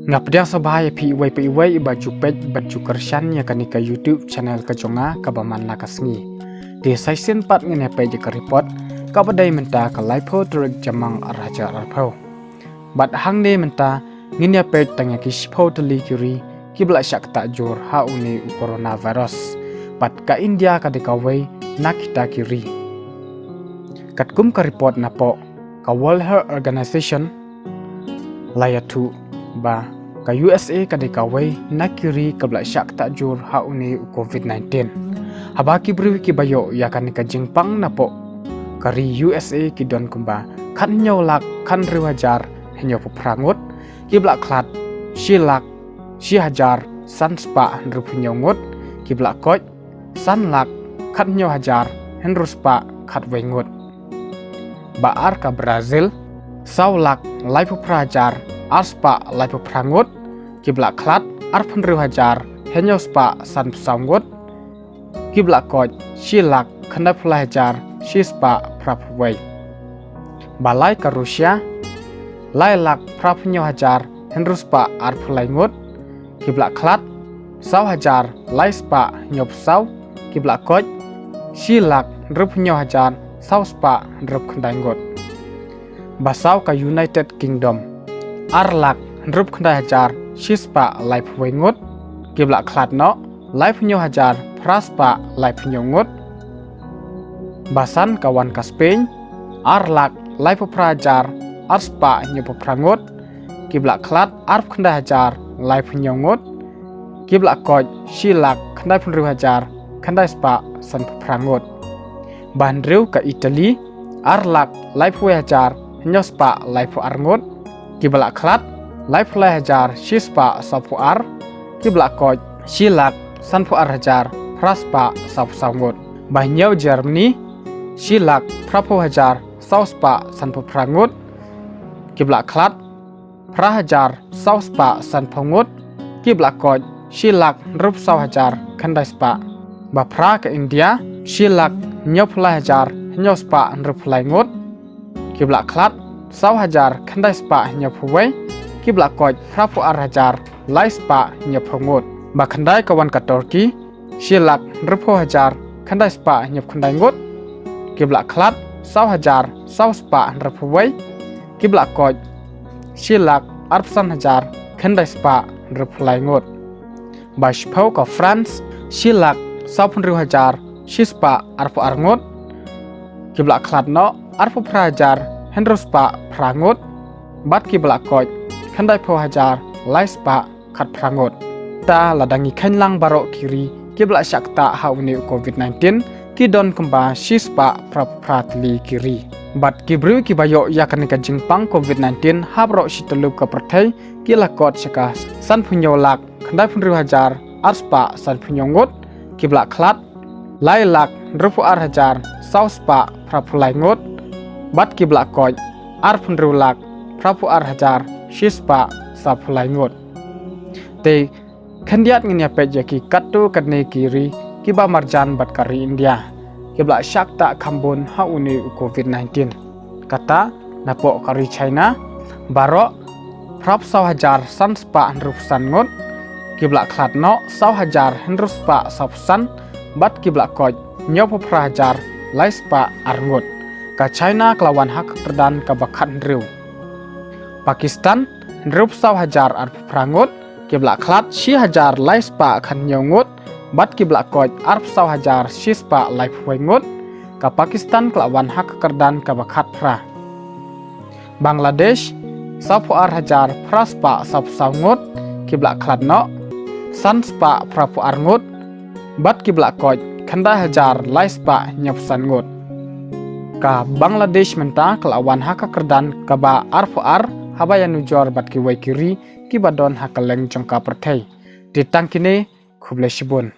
Ngapdiang sabahaya pi iwai baju pej baju kershan ya kanika YouTube channel kejonga kabaman lakasngi. Di saisin pat ngene pej ke report kabadai menta ka laipo turuk jamang raja arpau. Bat hang ne menta ngene pej tanya ki sipo teli kiri kibla syak tak jur ha uni coronavirus. Bat ka India ka dekawai nakita kiri. Katkum ka report napo ka World Health Organization layatu ba ka USA ka dekawai nakiri kabla syak tak jur ha uni COVID-19. Habaki beri ki bayo ya kan ka jingpang napo kari USA ki don kumba kan nyolak kan riwajar henyo prangut ki blak klat silak si hajar san spa rup nyongut ki blak koj san lak kan nyo hajar henru spa khat wengut baar ka Brazil saulak lai prajar arspa lai prangut kiblak klat arpan riwajar henyo spa san sangut kiblak koj silak khandai pelajar si spa prapwei balai ka Rusia lai lak prapnyo hajar henru spa arpulaingut kiblak klat sau hajar lai spa nyop sau kiblak koj silak rupnyo hajar sau spa rup khandaingut basau ka United Kingdom arlak rup khandai hajar shispa life wengut kiblak klat no life nyo hajar praspa life nyongut basan kawan ka Spain arlak life prajar arspa nyo prangut kiblak klat arp khandai hajar life nyongut kiblak koj silak khandai punru hajar khandai spa san prangut bandriu ka Italy arlak life we hajar nyo spa life arngut kiblak klat life lai hajar shispa sapu ar kiblak koj silak sanpu ar hajar praspa sapu sangut banyau Germany silak prapu hajar sauspa sanpu prangut kiblak klat prahajar sauspa sanpungut kiblak koj silak rup sau hajar khandai spa bapra ke India silak nyop lai hajar nyospa rup laingut kiblak klat sau hajar khandai spa nyopuwei kiblak koj prapu ar hajar lai spa nyopungut ba khandai kawan ka Turki silak rupo hajar khandai spa nyop khandai ngut kiblak klat sau hajar sau spa rupuwei kiblak koj silak arpsan hajar khandai spa ruplai ngut ba shpau ka France silak sau punru hajar shispa arpu arngut kiblak klat no arpu prahajar henru spa prangut bat kiblak koj khandai po hajar lai spa khat prangut ta ladangi khanlang barok kiri kiblak syakta hauni COVID-19 ki don kemba shispa pratli kiri bat kibru ki bayo yakan ka jingpang COVID-19 habro situlu ka perthai ki lakot saka san punyolak khandai punru hajar arspa san punyongut kiblak klat lai lak rupu ar hajar sauspa prapulai ngut bat kiblak koj ar punru lak prapu ar hajar shispa sapulai ngut te khandiat ngnya peja ki katu kadne kiri kiba marjan bat kari India kiblak syakta khambun hauni COVID-19 kata napo kari China barok prap sau hajar san spa rup san ngut kiblak klat no sau hajar henru spa sapsan bat kiblak koj nyopo prahajar lai spa arngut ka China kelawan hak perdan ka bakat riu Pakistan rup sau hajar arp prangut kiblak klat si hajar lai spa khan nyongut bat kiblak koj arp sau hajar si spa lai wengut ka Pakistan kelawan hak kerdan ka bakat pra Bangladesh sapu ar hajar praspa sap sangut kiblak klat no san spa prapu arngut bat kiblak koj khandai hajar lai spa nyop sangut ka Bangladesh menta kelawan hak kerdan ka ba arpu ar habaya nujor bat ki wai kiri ki badon hakaleng jongka perthai ditang kini khuble sibun